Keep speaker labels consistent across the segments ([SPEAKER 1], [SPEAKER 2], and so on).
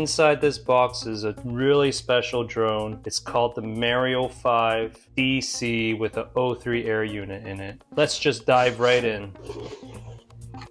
[SPEAKER 1] Inside this box is a really special drone. It's called the Mario 5 DC with an O3 air unit in it. Let's just dive right in.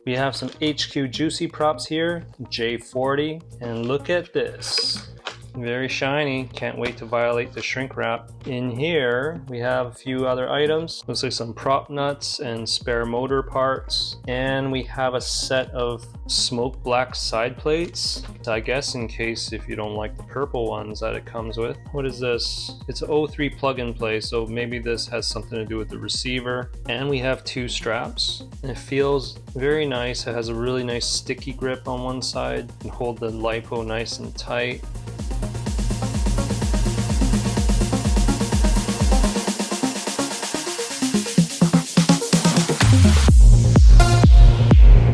[SPEAKER 1] We have some HQ Juicy props here, J40, and look at this. Very shiny, can't wait to violate the shrink wrap. In here, we have a few other items. Looks like some prop nuts and spare motor parts. And we have a set of smoke black side plates. I guess in case if you don't like the purple ones that it comes with. What is this? It's an O3 plug and play, so maybe this has something to do with the receiver. And we have two straps. And it feels very nice. It has a really nice sticky grip on one side and hold the LiPo nice and tight.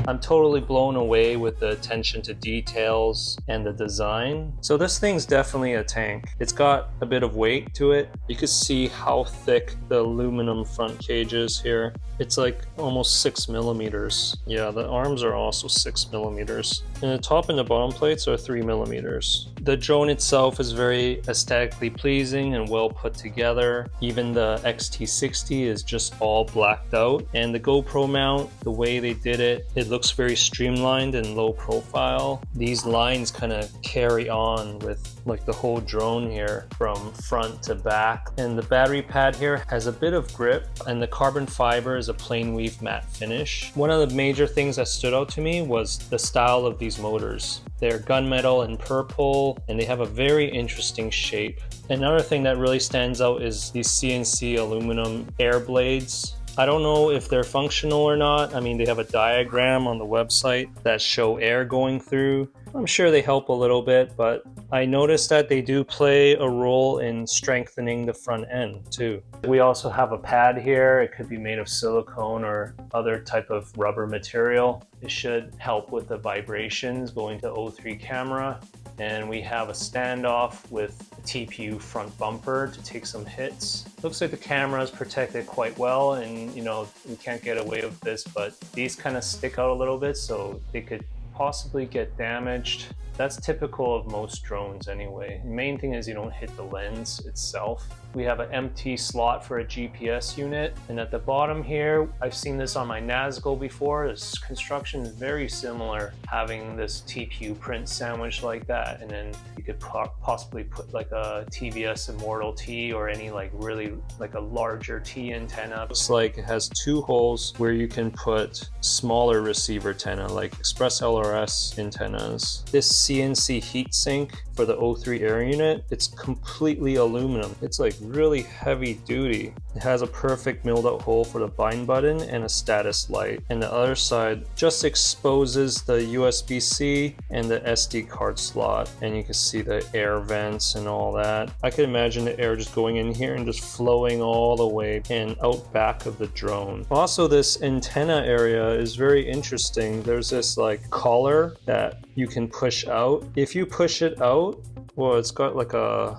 [SPEAKER 1] I'm totally blown away with the attention to details and the design. So this thing's definitely a tank. It's got a bit of weight to it. You can see how thick the aluminum front cage is here. It's like almost 6 millimeters. Yeah, the arms are also 6 millimeters. And the top and the bottom plates are 3 millimeters. The drone itself is very aesthetically pleasing and well put together. Even the XT60 is just all blacked out. And the GoPro mount, the way they did it, it looks very streamlined and low profile. These lines kind of carry on with like the whole drone here from front to back. And the battery pad here has a bit of grip, and the carbon fiber is a plain weave matte finish. One of the major things that stood out to me was the style of these motors. They're gunmetal and purple, and they have a very interesting shape. Another thing that really stands out is these CNC aluminum air blades. I don't know if they're functional or not. I mean, they have a diagram on the website that show air going through. I'm sure they help a little bit, but I noticed that they do play a role in strengthening the front end too. We also have a pad here. It could be made of silicone or other type of rubber material. It should help with the vibrations going to O3 camera. And we have a standoff with a TPU front bumper to take some hits. Looks like the camera is protected quite well, and you know, we can't get away with this, but these kind of stick out a little bit, so they could possibly get damaged. That's typical of most drones anyway. The main thing is you don't hit the lens itself. We have an empty slot for a GPS unit, and at the bottom here, I've seen this on my Nazgul before. This construction is very similar, having this TPU print sandwich like that, and then you could possibly put like a TVS Immortal T or any like really like a larger T antenna. Looks like it has two holes where you can put smaller receiver antenna like Express LRS antennas. This CNC heatsink for the O3 air unit, it's completely aluminum. It's like really heavy duty. It has a perfect milled out hole for the bind button and a status light. And the other side just exposes the USB-C and the SD card slot. And you can see the air vents and all that. I can imagine the air just going in here and just flowing all the way and out back of the drone. Also, this antenna area is very interesting. There's this like collar that you can push out. If you push it out, well, it's got like a,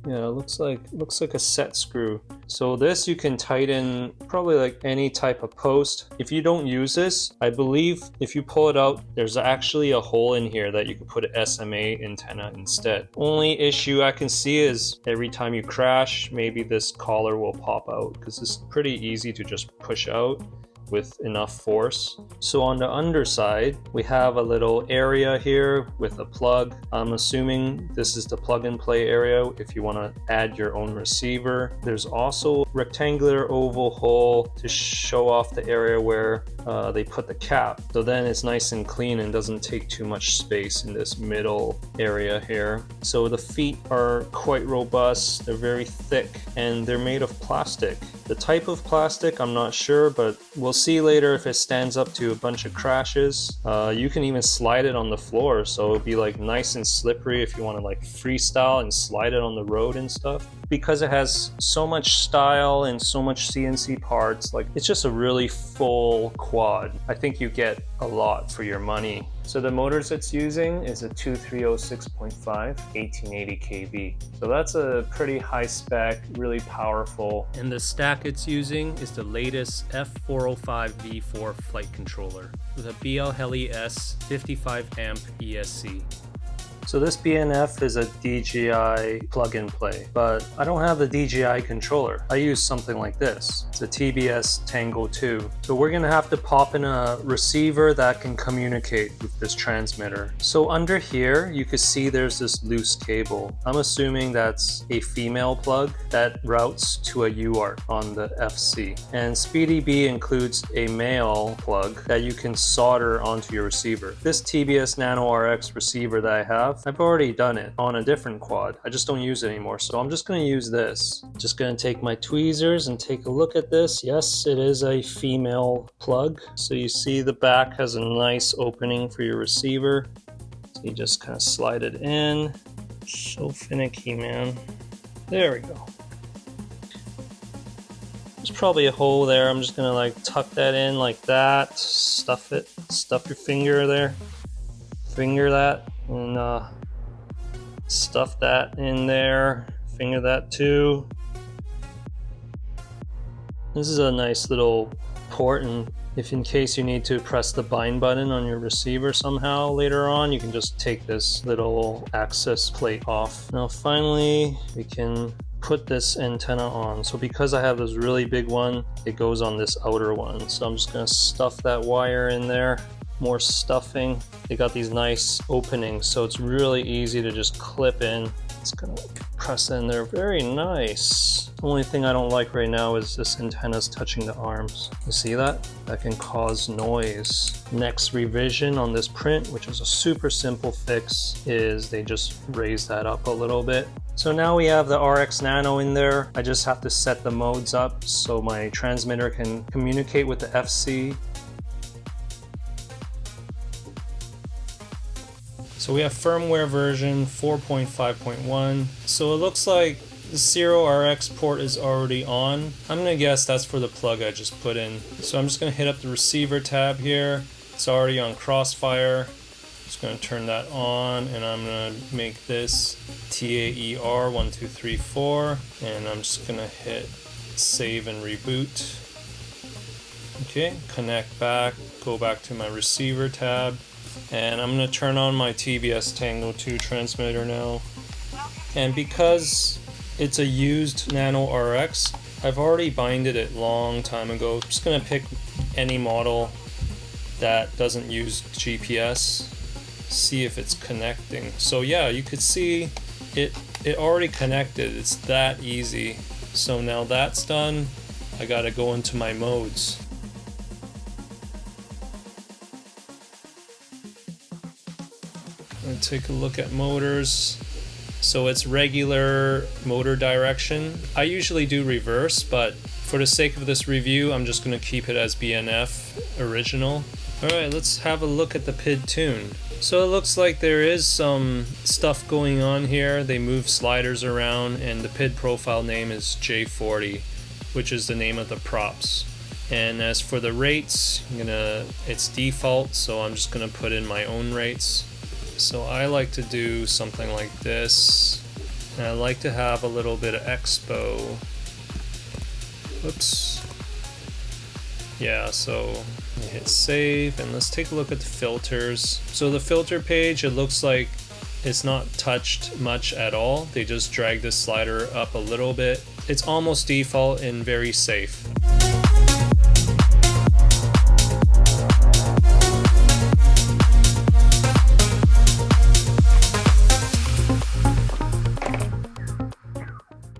[SPEAKER 1] yeah, it looks like a set screw. So this you can tighten probably like any type of post. If you don't use this, I believe if you pull it out, there's actually a hole in here that you can put an SMA antenna instead. Only issue I can see is every time you crash, maybe this collar will pop out because it's pretty easy to just push out with enough force. So on the underside, we have a little area here with a plug. I'm assuming this is the plug and play area if you want to add your own receiver. There's also rectangular oval hole to show off the area where they put the cap. So then it's nice and clean and doesn't take too much space in this middle area here. So the feet are quite robust. They're very thick and they're made of plastic. The type of plastic, I'm not sure, but we'll see later if it stands up to a bunch of crashes. You can even slide it on the floor, so it'll be like nice and slippery if you want to like freestyle and slide it on the road and stuff. Because it has so much style and so much CNC parts, like it's just a really full quad. I think you get a lot for your money. So the motors it's using is a 2306.5 1880 kV. So that's a pretty high spec, really powerful. And the stack it's using is the latest F405 V4 flight controller with a BL Heli S 55 amp ESC. So this BNF is a DJI plug and play, but I don't have the DJI controller. I use something like this. It's a TBS Tango 2. So we're gonna have to pop in a receiver that can communicate with this transmitter. So under here, you can see there's this loose cable. I'm assuming that's a female plug that routes to a UART on the FC. And Speedybee includes a male plug that you can solder onto your receiver. This TBS Nano RX receiver that I have, I've already done it on a different quad. I just don't use it anymore, so I'm just going to use this. Just going to take my tweezers and take a look at this. Yes, it is a female plug. So you see the back has a nice opening for your receiver. So you just kind of slide it in. So finicky, man. There we go. There's probably a hole there. I'm just gonna like tuck that in like that. Stuff it. Stuff your finger there. Finger that. And stuff that in there. Finger that too. This is a nice little port, and if in case you need to press the bind button on your receiver somehow later on, you can just take this little access plate off. Now finally, we can put this antenna on. So because I have this really big one, it goes on this outer one. So I'm just gonna stuff that wire in there. More stuffing. They got these nice openings, so it's really easy to just clip in. It's gonna press in there. Very nice. The only thing I don't like right now is this antenna's touching the arms. You see that? That can cause noise. Next revision on this print, which is a super simple fix, is they just raise that up a little bit. So now we have the RX Nano in there. I just have to set the modes up so my transmitter can communicate with the FC. So we have firmware version 4.5.1. So it looks like the Zero RX port is already on. I'm gonna guess that's for the plug I just put in. So I'm just gonna hit up the receiver tab here. It's already on Crossfire. Just gonna turn that on, and I'm gonna make this TAER1234, and I'm just gonna hit save and reboot. Okay, connect back, go back to my receiver tab. And I'm going to turn on my TBS Tango 2 transmitter now. And because it's a used Nano RX, I've already binded it long time ago. I'm just going to pick any model that doesn't use GPS, see if it's connecting. So yeah, you could see it already connected. It's that easy. So now that's done, I got to go into my modes. Take a look at motors. So it's regular motor direction. I usually do reverse, but for the sake of this review, I'm just going to keep it as BNF original. Alright, let's have a look at the PID tune. So it looks like there is some stuff going on here. They move sliders around, and the PID profile name is J40, which is the name of the props. And as for the rates, it's default, so I'm just going to put in my own rates. So I like to do something like this, and I like to have a little bit of expo. Whoops. Yeah, so I hit save, and let's take a look at the filters. So the filter page, it looks like it's not touched much at all. They just drag this slider up a little bit. It's almost default and very safe.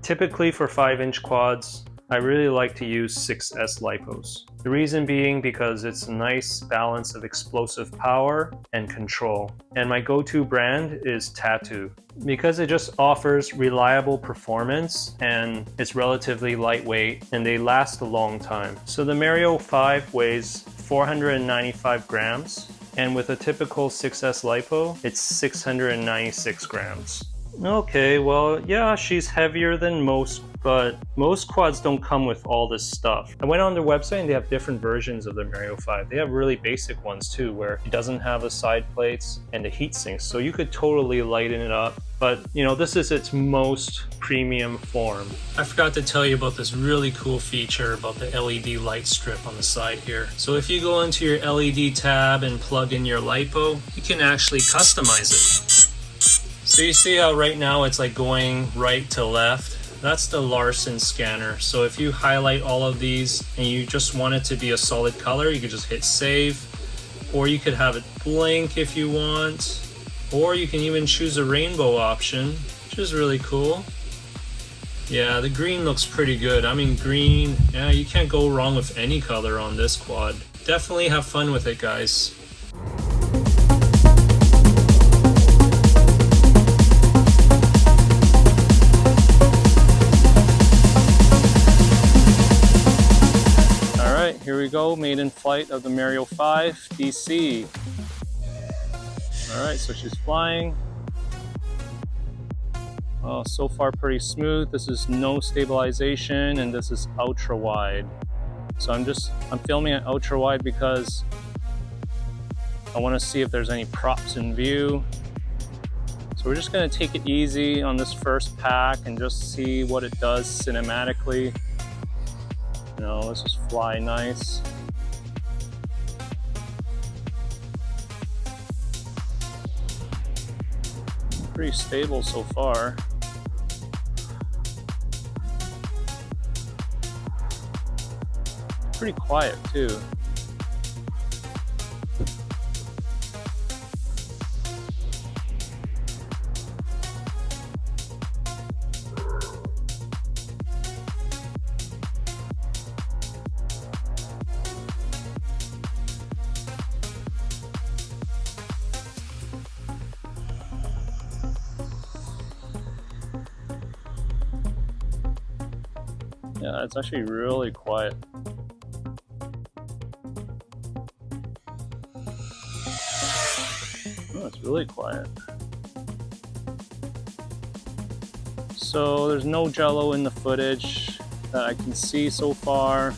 [SPEAKER 1] Typically for 5-inch quads, I really like to use 6S lipos. The reason being because it's a nice balance of explosive power and control. And my go-to brand is Tattoo, because it just offers reliable performance and it's relatively lightweight and they last a long time. So the Mario 5 weighs 495 grams, and with a typical 6S lipo, it's 696 grams. Okay, well, yeah, she's heavier than most, but most quads don't come with all this stuff. I went on their website and they have different versions of the Mario 5. They have really basic ones too, where it doesn't have the side plates and the heat sinks, so you could totally lighten it up. But, you know, this is its most premium form. I forgot to tell you about this really cool feature about the LED light strip on the side here. So if you go into your LED tab and plug in your lipo, you can actually customize it. So you see how right now it's like going right to left? That's the Larson scanner. So if you highlight all of these and you just want it to be a solid color, you could just hit save, or you could have it blink if you want, or you can even choose a rainbow option, which is really cool. Yeah, the green looks pretty good. I mean, green, yeah, you can't go wrong with any color on this quad. Definitely have fun with it, guys. Alright, here we go, maiden flight of the Mario 5 DC. Alright, so she's flying. Oh, so far pretty smooth. This is no stabilization and this is ultra wide. So I'm filming at ultra wide because I want to see if there's any props in view. So we're just going to take it easy on this first pack and just see what it does cinematically. You know, let's just fly nice. Pretty stable so far. Pretty quiet too. Yeah, it's actually really quiet. Oh, it's really quiet. So there's no jello in the footage that I can see so far.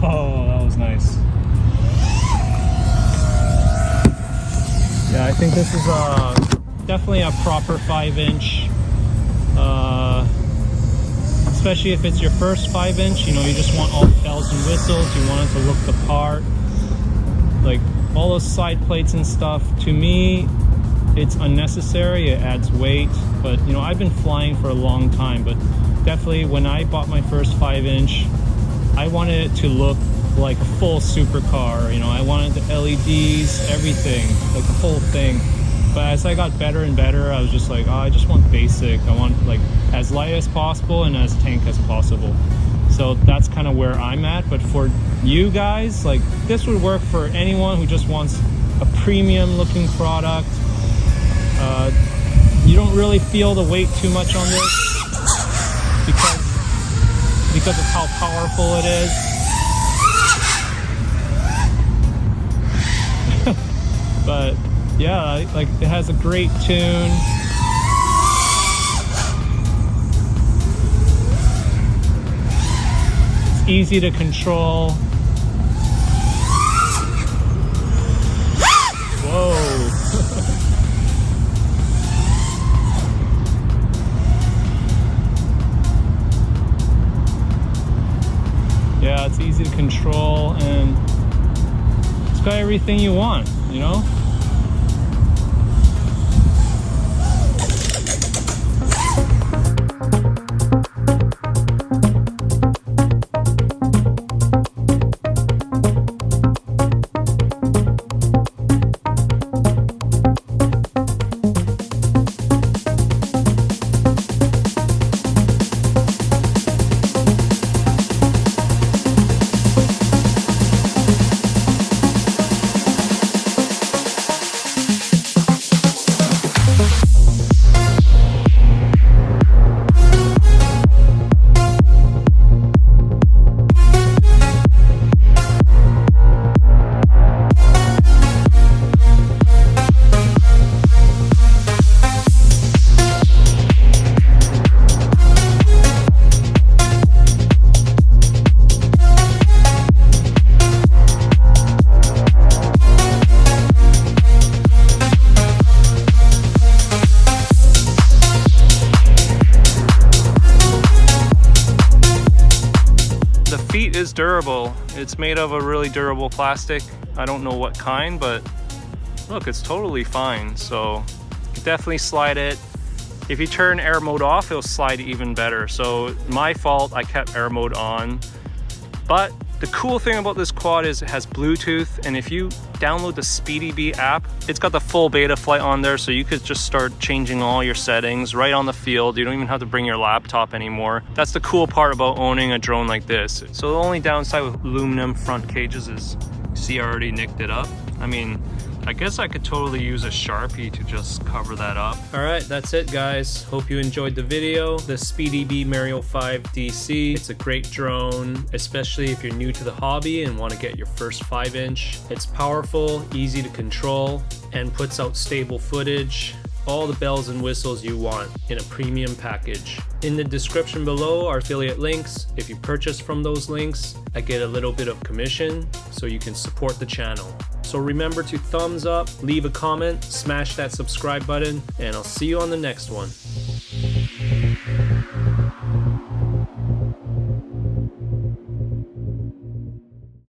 [SPEAKER 1] Oh, that was nice. Yeah, I think this is definitely a proper 5-inch. Especially if it's your first 5-inch, you know, you just want all the bells and whistles, you want it to look the part. Like all those side plates and stuff, to me, it's unnecessary, it adds weight. But you know, I've been flying for a long time, but definitely when I bought my first 5-inch, I wanted it to look like a full supercar. You know, I wanted the LEDs, everything, like the whole thing. But as I got better and better, I was just like, oh, I just want basic. I want like as light as possible and as tank as possible. So that's kind of where I'm at. But for you guys, like this would work for anyone who just wants a premium looking product. You don't really feel the weight too much on this because of how powerful it is. But yeah, like it has a great tune. It's easy to control. Whoa. Yeah, it's easy to control and it's got everything you want, you know? Feet is durable. It's made of a really durable plastic. I don't know what kind, but look, it's totally fine. So you can definitely slide it. If you turn air mode off, it'll slide even better. So my fault, I kept air mode on. But the cool thing about this quad is it has Bluetooth, and if you download the Speedybee app, it's got the full Betaflight on there, so you could just start changing all your settings right on the field. You don't even have to bring your laptop anymore. That's the cool part about owning a drone like this. So the only downside with aluminum front cages is, see, I already nicked it up. I mean, I guess I could totally use a Sharpie to just cover that up. All right, that's it, guys. Hope you enjoyed the video. The Speedybee Mario 5 DC. It's a great drone, especially if you're new to the hobby and want to get your first 5-inch. It's powerful, easy to control, and puts out stable footage. All the bells and whistles you want in a premium package. In the description below are affiliate links. If you purchase from those links, I get a little bit of commission so you can support the channel. So remember to thumbs up, leave a comment, smash that subscribe button, and I'll see you on the next one.